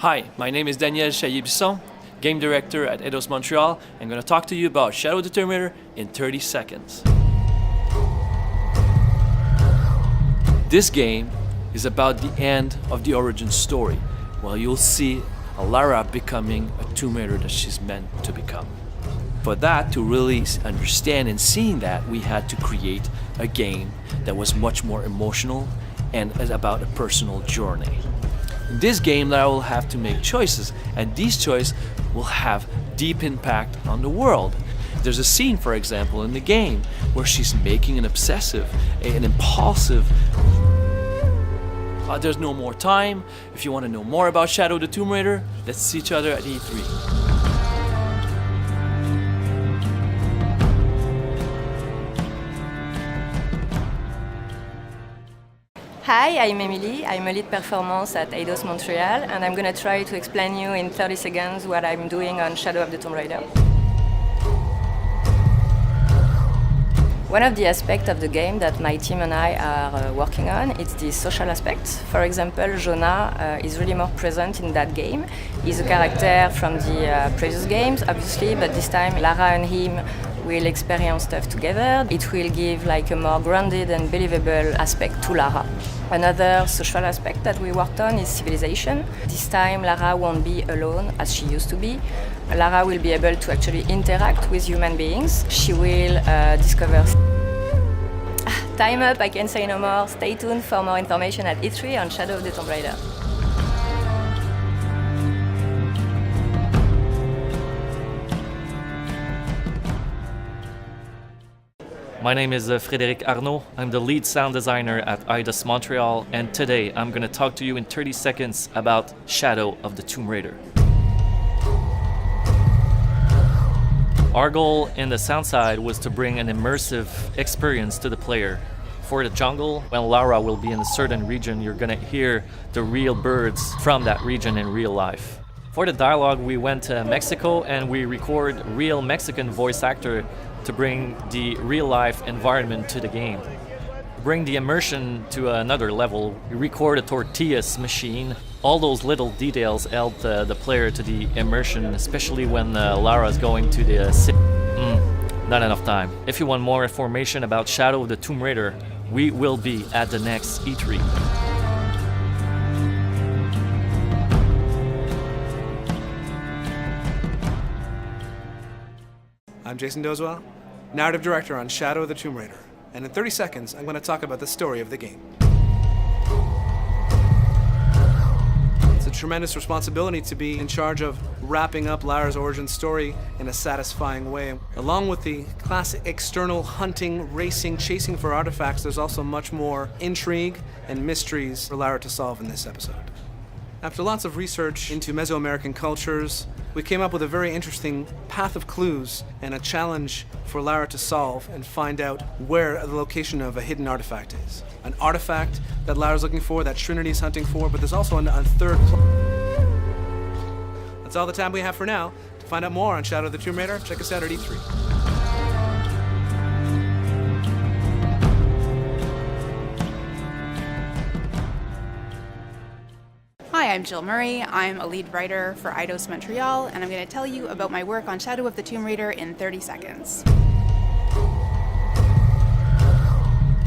Hi, my name is Daniel Chaillet-Bisson, game director at Eidos Montreal. I'm going to talk to you about Shadow of the Tomb Raider in 30 seconds. This game is about the end of the origin story, where you'll see Lara becoming a Tomb Raider that she's meant to become. For that, to really understand and seeing that, we had to create a game that was much more emotional and about a personal journey. In this game, Lara will have to make choices, and these choices will have deep impact on the world. There's a scene, for example, in the game where she's making an impulsive. There's no more time. If you want to know more about Shadow of the Tomb Raider, let's see each other at E3. Hi, I'm Emily. I'm a lead performance at Eidos Montreal, and I'm going to try to explain you in 30 seconds what I'm doing on Shadow of the Tomb Raider. One of the aspects of the game that my team and I are working on is the social aspect. For example, Jonah is really more present in that game. He's a character from the previous games, obviously, but this time Lara and him will experience stuff together. It will give like a more grounded and believable aspect to Lara. Another social aspect that we worked on is civilization. This time Lara won't be alone as she used to be. Lara will be able to actually interact with human beings. She will discover... Time up, I can't say no more. Stay tuned for more information at E3 on Shadow of the Tomb Raider. My name is Frédéric Arnaud. I'm the lead sound designer at Eidos Montreal, and today I'm going to talk to you in 30 seconds about Shadow of the Tomb Raider. Our goal in the sound side was to bring an immersive experience to the player. For the jungle, when Lara will be in a certain region, you're going to hear the real birds from that region in real life. For the dialogue, we went to Mexico and we record real Mexican voice actor to bring the real-life environment to the game. To bring the immersion to another level, we record a tortillas machine. All those little details help the player to the immersion, especially when Lara is going to the city. Not enough time. If you want more information about Shadow of the Tomb Raider, we will be at the next E3. I'm Jason Dozwell, narrative director on Shadow of the Tomb Raider, and in 30 seconds I'm going to talk about the story of the game. It's a tremendous responsibility to be in charge of wrapping up Lara's origin story in a satisfying way. Along with the classic external hunting, racing, chasing for artifacts, there's also much more intrigue and mysteries for Lara to solve in this episode. After lots of research into Mesoamerican cultures, we came up with a very interesting path of clues and a challenge for Lara to solve and find out where the location of a hidden artifact is. An artifact that Lara's looking for, that Trinity's hunting for, but there's also a third. That's all the time we have for now. To find out more on Shadow of the Tomb Raider, check us out at E3. Hi, I'm Jill Murray. I'm a lead writer for Eidos Montreal, and I'm going to tell you about my work on Shadow of the Tomb Raider in 30 seconds.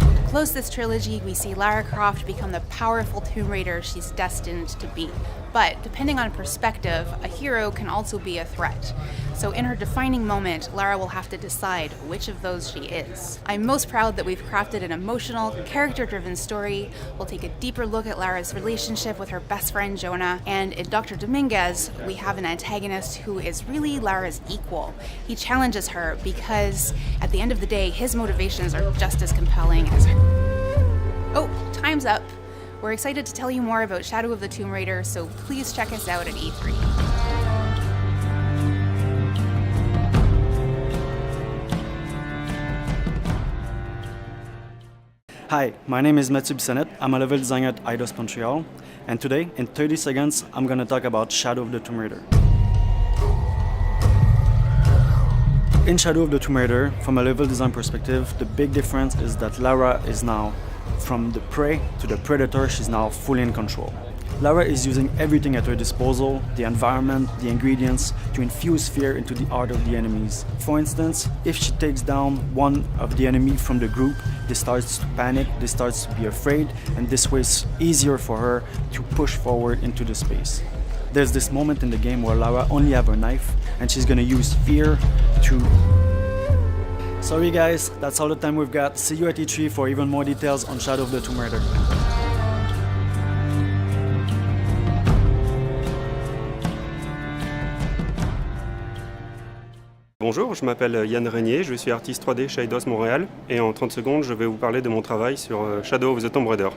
To close this trilogy, we see Lara Croft become the powerful Tomb Raider she's destined to be. But depending on perspective, a hero can also be a threat. So in her defining moment, Lara will have to decide which of those she is. I'm most proud that we've crafted an emotional, character-driven story. We'll take a deeper look at Lara's relationship with her best friend Jonah, and in Dr. Dominguez, we have an antagonist who is really Lara's equal. He challenges her because, at the end of the day, his motivations are just as compelling as her. Oh, time's up. We're excited to tell you more about Shadow of the Tomb Raider, so please check us out at E3. Hi, my name is Mathieu Bissonnette. I'm a level designer at Eidos Montreal, and today, in 30 seconds, I'm going to talk about Shadow of the Tomb Raider. In Shadow of the Tomb Raider, from a level design perspective, the big difference is that Lara is now, from the prey to the predator, she's now fully in control. Lara is using everything at her disposal, the environment, the ingredients, to infuse fear into the heart of the enemies. For instance, if she takes down one of the enemy from the group, they starts to panic, they starts to be afraid, and this way it's easier for her to push forward into the space. There's this moment in the game where Lara only have her knife, and she's gonna use fear to... Sorry guys, that's all the time we've got. See you at E3 for even more details on Shadow of the Tomb Raider. Bonjour, je m'appelle Yann Régnier, je suis artiste 3D chez Eidos Montréal et en 30 secondes je vais vous parler de mon travail sur Shadow of the Tomb Raider.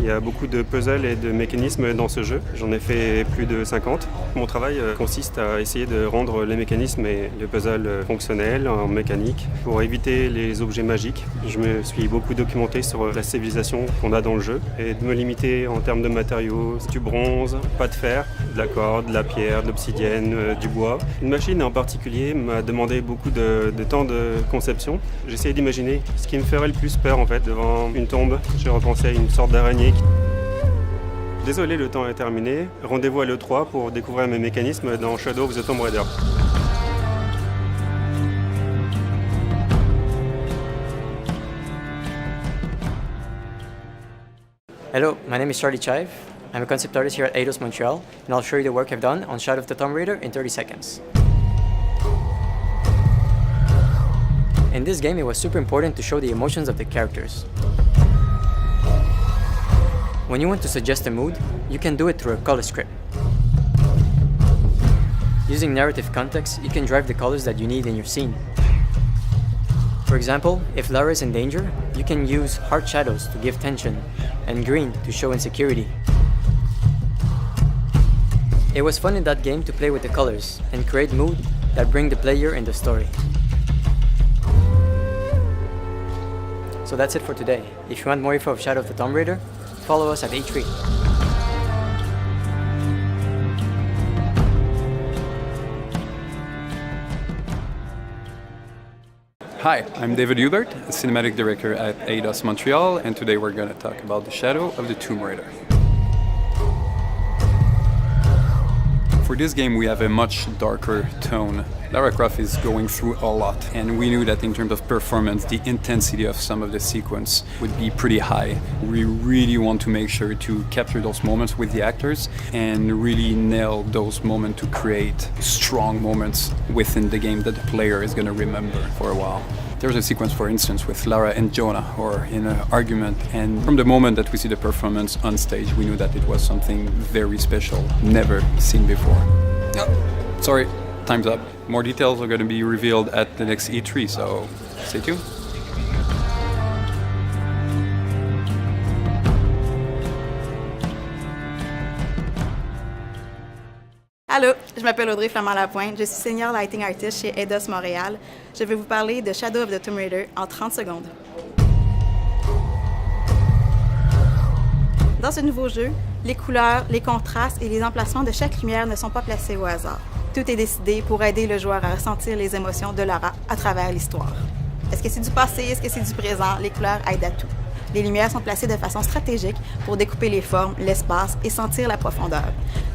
Il y a beaucoup de puzzles et de mécanismes dans ce jeu, j'en ai fait plus de 50. Mon travail consiste à essayer de rendre les mécanismes et les puzzles fonctionnels en mécanique pour éviter les objets magiques. Je me suis beaucoup documenté sur la civilisation qu'on a dans le jeu et de me limiter en termes de matériaux, du bronze, pas de fer, de la corde, de la pierre, de l'obsidienne, du bois. Une machine en particulier m'a demandé beaucoup de temps de conception. J'ai essayé d'imaginer ce qui me ferait le plus peur en fait devant une tombe. J'ai repensé à une sorte d'araignée. Désolé, le temps est terminé. Rendez-vous à l'E3 pour découvrir mes mécanismes dans Shadow of the Tomb Raider. Hello, my name is Charlie Chive. I'm a concept artist here at Eidos Montreal, and I'll show you the work I've done on Shadow of the Tomb Raider in 30 seconds. In this game, it was super important to show the emotions of the characters. When you want to suggest a mood, you can do it through a color script. Using narrative context, you can drive the colors that you need in your scene. For example, if Lara is in danger, you can use hard shadows to give tension, and green to show insecurity. It was fun in that game to play with the colors and create mood that bring the player in the story. So that's it for today. If you want more info of Shadow of the Tomb Raider, follow us at E3. Hi, I'm David Hubert, Cinematic Director at Eidos Montreal, and today we're going to talk about the Shadow of the Tomb Raider. For this game we have a much darker tone. Lara Croft is going through a lot, and we knew that in terms of performance, the intensity of some of the sequence would be pretty high. We really want to make sure to capture those moments with the actors and really nail those moments to create strong moments within the game that the player is going to remember for a while. There's a sequence, for instance, with Lara and Jonah, or in an argument, and from the moment that we see the performance on stage, we knew that it was something very special, never seen before. Oh, sorry, time's up. More details are going to be revealed at the next E3, so stay tuned. Allô, je m'appelle Audrey Flamand-Lapointe, je suis senior lighting artist chez Eidos Montréal. Je vais vous parler de Shadow of the Tomb Raider en 30 secondes. Dans ce nouveau jeu, les couleurs, les contrastes et les emplacements de chaque lumière ne sont pas placés au hasard. Tout est décidé pour aider le joueur à ressentir les émotions de Lara à travers l'histoire. Est-ce que c'est du passé? Est-ce que c'est du présent? Les couleurs aident à tout. Les lumières sont placées de façon stratégique pour découper les formes, l'espace et sentir la profondeur.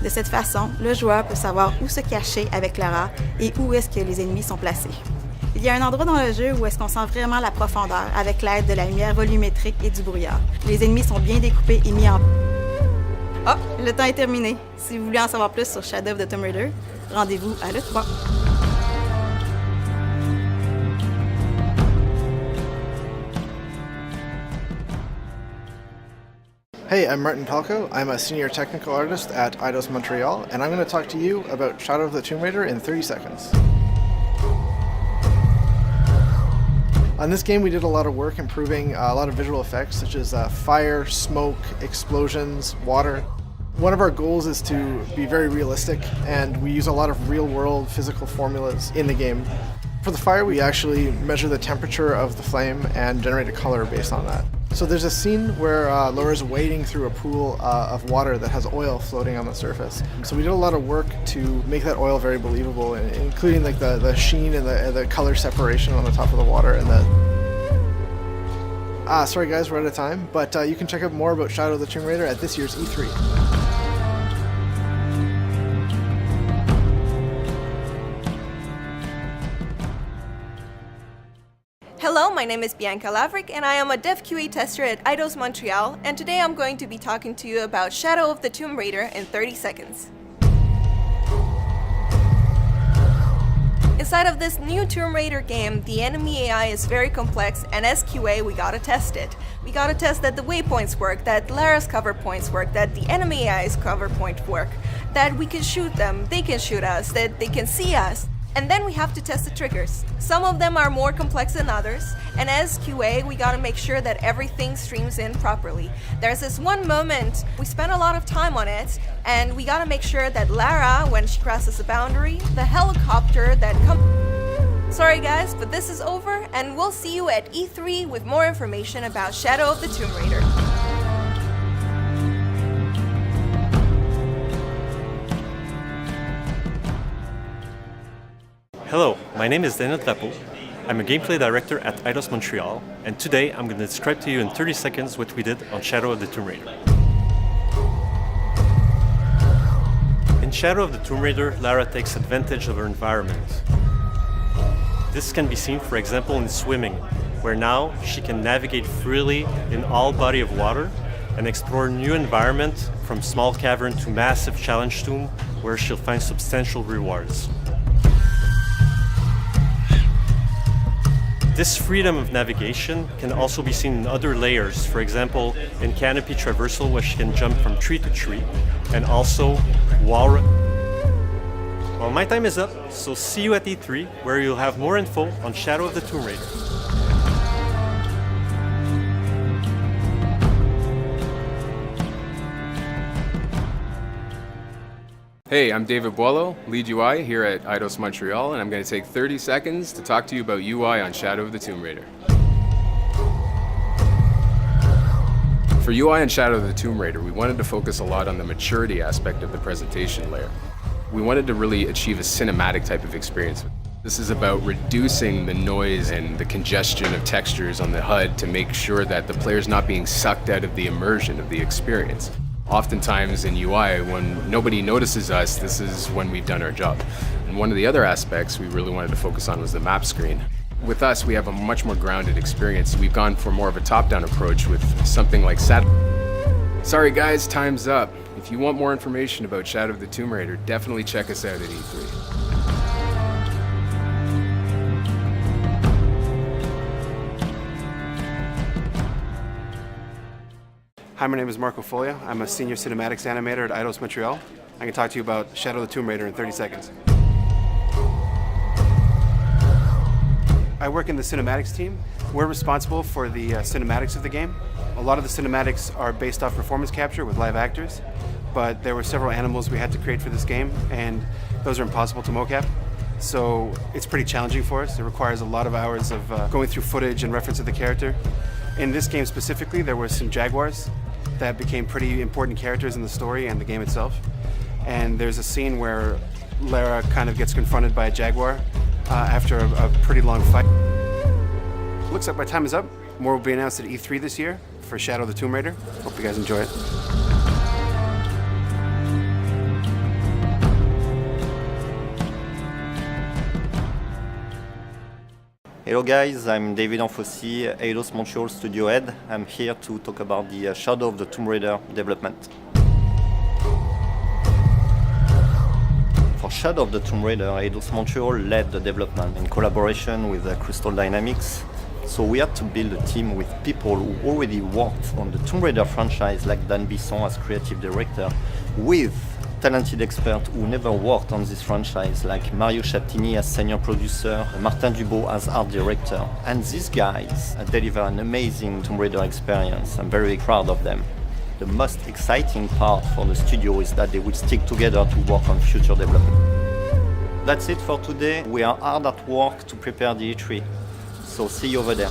De cette façon, le joueur peut savoir où se cacher avec Lara et où est-ce que les ennemis sont placés. Il y a un endroit dans le jeu où est-ce qu'on sent vraiment la profondeur avec l'aide de la lumière volumétrique et du brouillard. Les ennemis sont bien découpés et mis en... Oh, le temps est terminé. Si vous voulez en savoir plus sur Shadow of the Tomb Raider, rendez-vous à l'E3. Hey, I'm Martin Palco. I'm a senior technical artist at Eidos Montreal, and I'm going to talk to you about Shadow of the Tomb Raider in 30 seconds. On this game, we did a lot of work improving a lot of visual effects, such as fire, smoke, explosions, water. One of our goals is to be very realistic, and we use a lot of real-world physical formulas in the game. For the fire, we actually measure the temperature of the flame and generate a color based on that. So there's a scene where Laura's wading through a pool of water that has oil floating on the surface. So we did a lot of work to make that oil very believable, including like the sheen and the color separation on the top of the water. And Sorry guys, we're out of time, but you can check out more about Shadow of the Tomb Raider at this year's E3. Hello, my name is Bianca Lavric and I am a Dev QA tester at Eidos Montreal, and today I'm going to be talking to you about Shadow of the Tomb Raider in 30 seconds. Inside of this new Tomb Raider game, the enemy AI is very complex, and as QA we gotta test it. We gotta test that the waypoints work, that Lara's cover points work, that the enemy AI's cover point work, that we can shoot them, they can shoot us, that they can see us. And then we have to test the triggers. Some of them are more complex than others, and as QA we gotta make sure that everything streams in properly. There's this one moment, we spent a lot of time on it, and we gotta make sure that Lara, when she crosses the boundary, the helicopter that comes... Sorry guys, but this is over, and we'll see you at E3 with more information about Shadow of the Tomb Raider. Hello, my name is Daniel Tapo. I'm a gameplay director at Eidos Montreal, and today I'm going to describe to you in 30 seconds what we did on Shadow of the Tomb Raider. In Shadow of the Tomb Raider, Lara takes advantage of her environment. This can be seen, for example, in swimming, where now she can navigate freely in all body of water and explore new environment from small cavern to massive challenge tomb, where she'll find substantial rewards. This freedom of navigation can also be seen in other layers, for example, in canopy traversal, where she can jump from tree to tree, and also wall. Well, my time is up, so see you at E3, where you'll have more info on Shadow of the Tomb Raider. Hey, I'm David Boileau, lead UI here at Eidos Montreal, and I'm going to take 30 seconds to talk to you about UI on Shadow of the Tomb Raider. For UI on Shadow of the Tomb Raider, we wanted to focus a lot on the maturity aspect of the presentation layer. We wanted to really achieve a cinematic type of experience. This is about reducing the noise and the congestion of textures on the HUD to make sure that the player's not being sucked out of the immersion of the experience. Oftentimes in UI, when nobody notices us, this is when we've done our job. And one of the other aspects we really wanted to focus on was the map screen. With us, we have a much more grounded experience. We've gone for more of a top-down approach with something like Sorry guys, time's up. If you want more information about Shadow of the Tomb Raider, definitely check us out at E3. Hi, my name is Marco Foglia. I'm a senior cinematics animator at Eidos Montreal. I can talk to you about Shadow of the Tomb Raider in 30 seconds. I work in the cinematics team. We're responsible for the cinematics of the game. A lot of the cinematics are based off performance capture with live actors, but there were several animals we had to create for this game, and those are impossible to mocap. So it's pretty challenging for us. It requires a lot of hours of going through footage and reference of the character. In this game specifically, there were some jaguars that became pretty important characters in the story and the game itself. And there's a scene where Lara kind of gets confronted by a jaguar after a pretty long fight. Looks like my time is up. More will be announced at E3 this year for Shadow of the Tomb Raider. Hope you guys enjoy it. Hello guys, I'm David Anfossi, Eidos Montreal studio head. I'm here to talk about the Shadow of the Tomb Raider development. For Shadow of the Tomb Raider, Eidos Montreal led the development in collaboration with Crystal Dynamics. So we had to build a team with people who already worked on the Tomb Raider franchise, like Dan Bisson as creative director, with talented experts who never worked on this franchise, like Mario Chatini as senior producer, Martin Dubot as art director. And these guys deliver an amazing Tomb Raider experience. I'm very proud of them. The most exciting part for the studio is that they will stick together to work on future development. That's it for today. We are hard at work to prepare the E3. So see you over there.